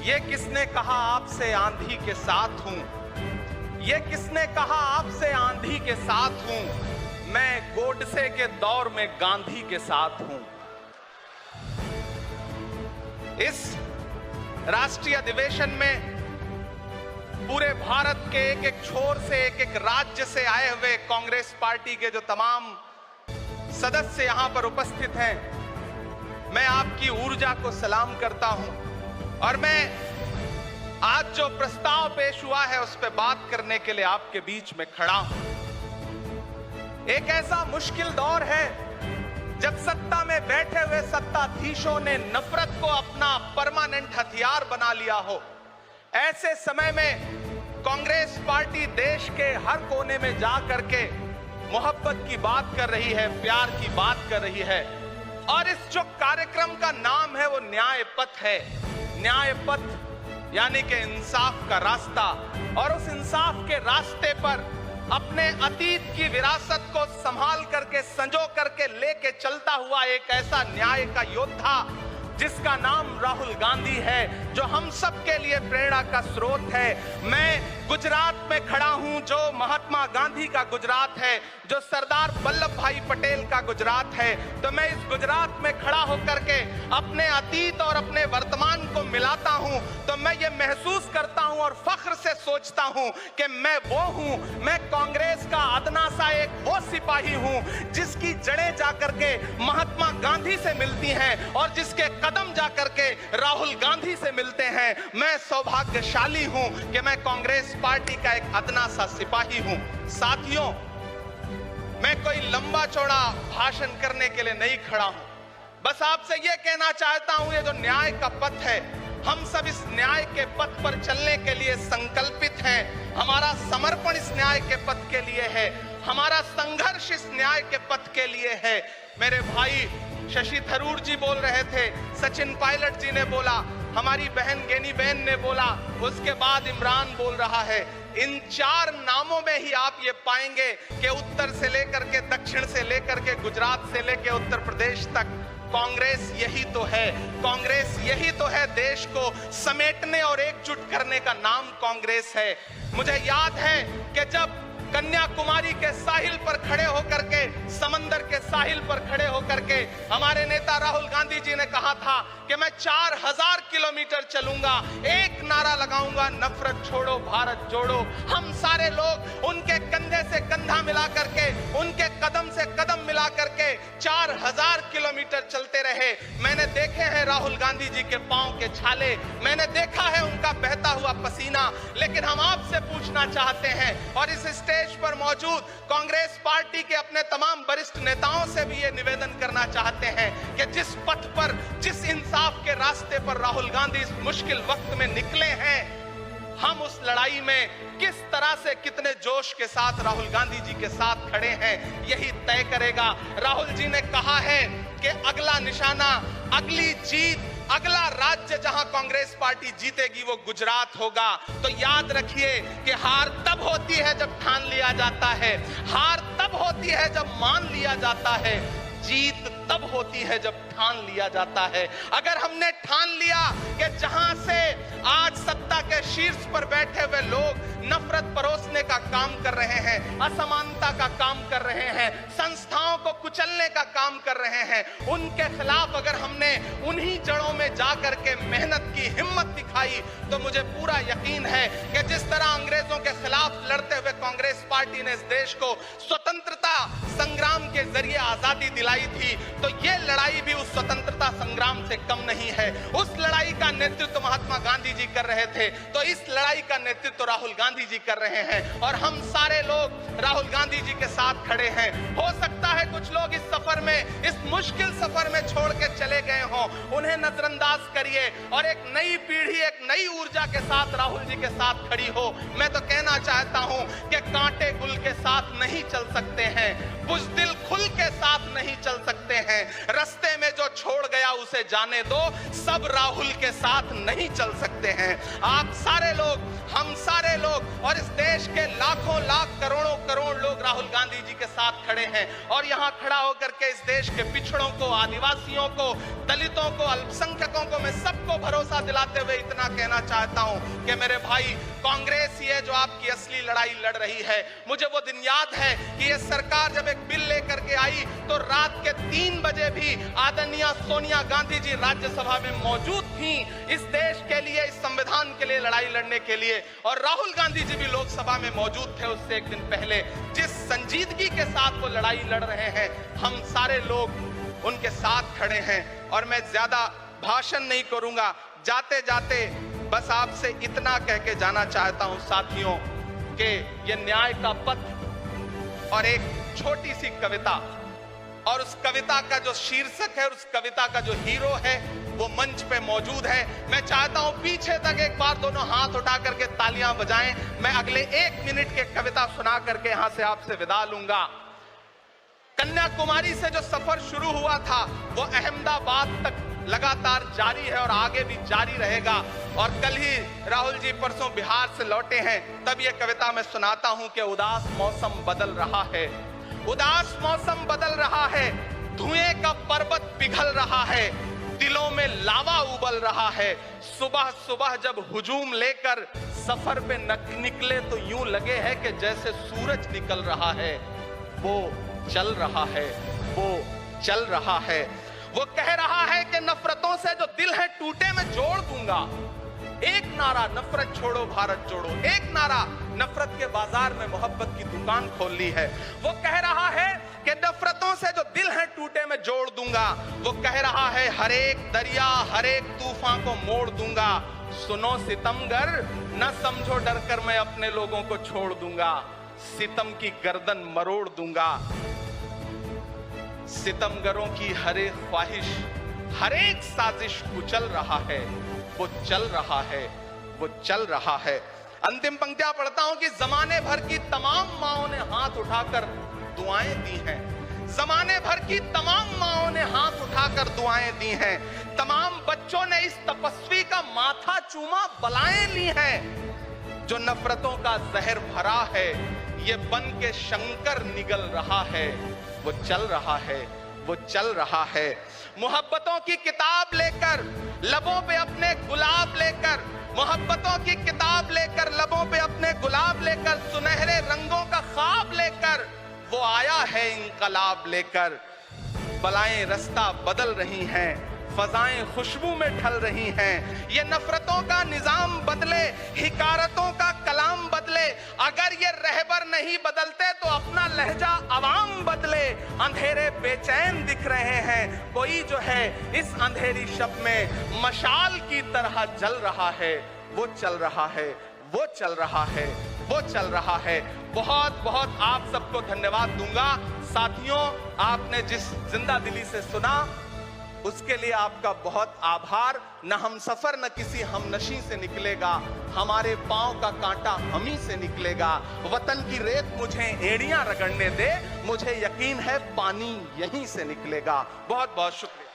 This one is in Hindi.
ये किसने कहा आपसे आंधी के साथ हूं? ये किसने कहा आपसे आंधी के साथ हूं? मैं गोडसे के दौर में गांधी के साथ हूं। इस राष्ट्रीय अधिवेशन में पूरे भारत के एक एक छोर से, एक एक राज्य से आए हुए कांग्रेस पार्टी के जो तमाम सदस्य यहां पर उपस्थित हैं, मैं आपकी ऊर्जा को सलाम करता हूं और मैं आज जो प्रस्ताव पेश हुआ है उस पर बात करने के लिए आपके बीच में खड़ा हूं। एक ऐसा मुश्किल दौर है जब सत्ता में बैठे हुए सत्ताधीशों ने नफरत को अपना परमानेंट हथियार बना लिया हो। ऐसे समय में कांग्रेस पार्टी देश के हर कोने में जा करके मोहब्बत की बात कर रही है, प्यार की बात कर रही है और इस जो कार्यक्रम का नाम है वो न्याय पथ है। न्याय पथ यानी कि इंसाफ का रास्ता, और उस इंसाफ के रास्ते पर अपने अतीत की विरासत को संभाल करके, संजो करके लेके चलता हुआ एक ऐसा न्याय का योद्धा जिसका नाम राहुल गांधी है, जो हम सब के लिए प्रेरणा का स्रोत है। मैं गुजरात में खड़ा हूं, जो महात्मा गांधी का गुजरात है, जो सरदार वल्लभ भाई पटेल का गुजरात है। तो मैं इस गुजरात में खड़ा होकर के अपने अतीत और अपने वर्तमान को मिलाता हूं तो मैं ये महसूस करता हूं और फख्र से सोचता हूं कि मैं वो हूं, मैं कांग्रेस का अदना सा एक वो सिपाही हूं जिसकी जड़ें जाकर के महात्मा गांधी से मिलती हैं और जिसके कदम जाकर के राहुल गांधी से मिलते हैं। मैं सौभाग्यशाली हूं कि मैं कांग्रेस पार्टी का एक अदना सा सिपाही हूं। साथियों, मैं कोई लंबा चौड़ा भाषण करने के लिए नहीं खड़ा हूं, बस आपसे यह कहना चाहता हूं, ये जो न्याय का पथ है, हम सब इस न्याय के पथ पर चलने के लिए संकल्पित हैं। हमारा समर्पण इस न्याय के पथ के लिए है, हमारा संघर्ष इस न्याय के पथ के लिए है। मेरे भाई शशि थरूर जी बोल रहे थे, सचिन पायलट जी ने बोला, हमारी बहन गेनी बहन ने बोला, उसके बाद इमरान बोल रहा है। इन चार नामों में ही आप ये पाएंगे कि उत्तर से लेकर के, दक्षिण से लेकर के, गुजरात से लेकर उत्तर प्रदेश तक कांग्रेस यही तो है। कांग्रेस यही तो है, देश को समेटने और एकजुट करने का नाम कांग्रेस है। मुझे याद है कि जब कन्याकुमारी के साहिल पर खड़े होकर के, समंदर के साहिल पर खड़े होकर के हमारे नेता राहुल गांधी जी ने कहा था कि मैं 4000 किलोमीटर चलूंगा, एक नारा लगाऊंगा, नफरत छोड़ो भारत जोड़ो। हम सारे लोग उनके कंधे से कंधा मिला करके, उनके कदम से कदम मिला करके 4000 किलोमीटर चलते रहे। मैंने देखे हैं राहुल गांधी जी के पांव के छाले, मैंने देखा है उनका बहता हुआ पसीना, लेकिन हम आपसे पूछना चाहते हैं और इस स्टेज पर मौजूद कांग्रेस पार्टी के अपने तमाम वरिष्ठ नेताओं से भी ये निवेदन करना चाहते हैं कि जिस पथ पर, जिस इंसाफ के रास्ते पर राहुल गांधी इस मुश्किल वक्त में निकले हैं, हम उस लड़ाई में किस तरह से, कितने जोश के साथ राहुल गांधी जी के साथ खड़े हैं, यही तय करेगा। राहुल जी ने कहा है कि अगला निशाना, अगली जीत, अगला राज्य जहां कांग्रेस पार्टी जीतेगी वो गुजरात होगा। तो याद रखिए कि हार तब होती है जब ठान लिया जाता है, हार तब होती है जब मान लिया जाता है, जीत तब होती है जब ठान लिया जाता है। अगर हमने ठान लिया कि जहां से आज सत्ता के शीर्ष पर बैठे हुए लोग नफरत परोसने का काम कर रहे हैं, असमानता का काम कर रहे हैं, संस्थाओं को कुचलने का काम कर रहे हैं, उनके खिलाफ अगर हमने उन्हीं जड़ों में जाकर के मेहनत की, हिम्मत दिखाई, तो मुझे पूरा यकीन है कि जिस तरह अंग्रेजों के खिलाफ लड़ते हुए कांग्रेस पार्टी ने इस देश को स्वतंत्रता संग्राम के जरिए आजादी दिलाई थी, तो ये लड़ाई भी उस स्वतंत्रता संग्राम से कम नहीं है। उस लड़ाई का नेतृत्व महात्मा गांधी जी कर रहे थे, तो इस लड़ाई का नेतृत्व राहुल गांधी जी कर रहे हैं और हम सारे लोग राहुल गांधी जी के साथ खड़े हैं। हो सकता है कुछ लोग इस सफर में, इस मुश्किल सफर में छोड़ के चले गए हों, उन्हें नजरअंदाज करिए और एक नई पीढ़ी, एक नई ऊर्जा के साथ राहुल जी के साथ खड़ी हो। मैं तो कहना चाहता हूं कि कांटे गुल के साथ नहीं चल सकते हैं, बुज़दिल खुल के साथ नहीं चल सकते हैं, रास्ते में जो छोड़ गया उसे जाने दो, सब राहुल के साथ नहीं चल सकते हैं। आप सारे लोग, हम सारे लोग और इस देश के लाखों लाख, करोड़ों करोड़ लोग राहुल गांधी जी के साथ खड़े हैं और यहां खड़ा होकर के इस देश के पिछड़ों को, आदिवासियों को, दलितों को, अल्पसंख्यकों को, मैं सबको भरोसा दिलाते हुए इतना इतना कहना चाहता हूं कि मेरे भाई, कांग्रेस ही है जो आपकी असली लड़ाई लड़ रही है। मुझे वो दिन याद है कि ये सरकार जब एक बिल लेकर के आई तो रात के 3 बजे भी आदरणीय सोनिया गांधी जी राज्यसभा में मौजूद थी इस देश के लिए, इस संविधान के लिए लड़ाई लड़ने के लिए। और राहुल गांधी जी भी लोकसभा में मौजूद थे उससे एक दिन पहले। जिस संजीदगी के साथ वो लड़ाई लड़ रहे हैं, हम सारे लोग उनके साथ खड़े हैं। और मैं ज्यादा भाषण नहीं करूंगा, जाते जाते बस आपसे इतना कह के जाना चाहता हूं साथियों कि ये न्याय का पथ और एक छोटी सी कविता, और उस कविता का जो शीर्षक है, उस कविता का जो हीरो है वो मंच पे मौजूद है। मैं चाहता हूं पीछे तक एक बार दोनों हाथ उठा करके तालियां बजाएं। मैं अगले 1 मिनट के कविता सुना करके यहां से आपसे विदा लूंगा। कन्याकुमारी से जो सफर शुरू हुआ था वो अहमदाबाद तक लगातार जारी है और आगे भी जारी रहेगा। और कल ही राहुल जी परसों बिहार से लौटे हैं, तब ये कविता मैं सुनाता हूं कि उदास मौसम बदल रहा है, उदास मौसम बदल रहा है, धुएं का पर्वत पिघल रहा है, दिलों में लावा उबल रहा है। सुबह सुबह जब हुजूम लेकर सफर पे निकले तो यूं लगे है कि जैसे सूरज निकल रहा है। वो चल रहा है, वो चल रहा है। वो कह रहा है कि नफरतों से जो दिल है टूटे मैं जोड़ दूंगा। एक नारा नफरत छोड़ो भारत जोड़ो, एक नारा नफरत के बाजार में मोहब्बत की दुकान खोल ली है। वो कह रहा है कि नफरतों से जो दिल है टूटे मैं जोड़ दूंगा। वो कह रहा है हर एक दरिया हर एक तूफान को मोड़ दूंगा। सुनो सितमगर, न समझो डर कर मैं अपने लोगों को छोड़ दूंगा। सितम की गर्दन मरोड़ दूंगा। सितमगरों की हर एक ख्वाहिश हर एक साजिश कुचल रहा है। वो चल रहा है, वो चल रहा है। अंतिम पंक्तियां पढ़ता हूं कि जमाने भर की तमाम माओं ने हाथ उठाकर दुआएं दी हैं। जमाने भर की तमाम माओं ने हाथ उठाकर दुआएं दी हैं। तमाम बच्चों ने इस तपस्वी का माथा चूमा, बलाएं ली हैं। जो नफरतों का जहर भरा है ये बन के शंकर निगल रहा है। वो चल रहा है, वो चल रहा है। मोहब्बतों की किताब लेकर लबों पे अपने गुलाब लेकर, मोहब्बतों की किताब लेकर लबों पे अपने गुलाब लेकर, सुनहरे रंगों का ख्वाब लेकर वो आया है इंकलाब लेकर। बलाएं रास्ता बदल रही हैं, फजाएं खुशबू में ढल रही हैं। ये नफरतों का निजाम बदले, हिकारतों का कलाम बदले। अगर ये रहबर नहीं बदलते तो अपना लहजा अवाम बदले। अंधेरे बेचैन दिख रहे हैं, कोई जो है इस अंधेरी शब में मशाल की तरह जल रहा है। वो चल रहा है, वो चल रहा है, वो चल रहा है। बहुत बहुत आप सबको धन्यवाद दूंगा साथियों। आपने जिस जिंदा दिली से सुना उसके लिए आपका बहुत आभार। न हम सफर न किसी हमनशी से निकलेगा, हमारे पांव का कांटा हम ही से निकलेगा। वतन की रेत मुझे एड़ियां रगड़ने दे, मुझे यकीन है पानी यहीं से निकलेगा। बहुत बहुत शुक्रिया।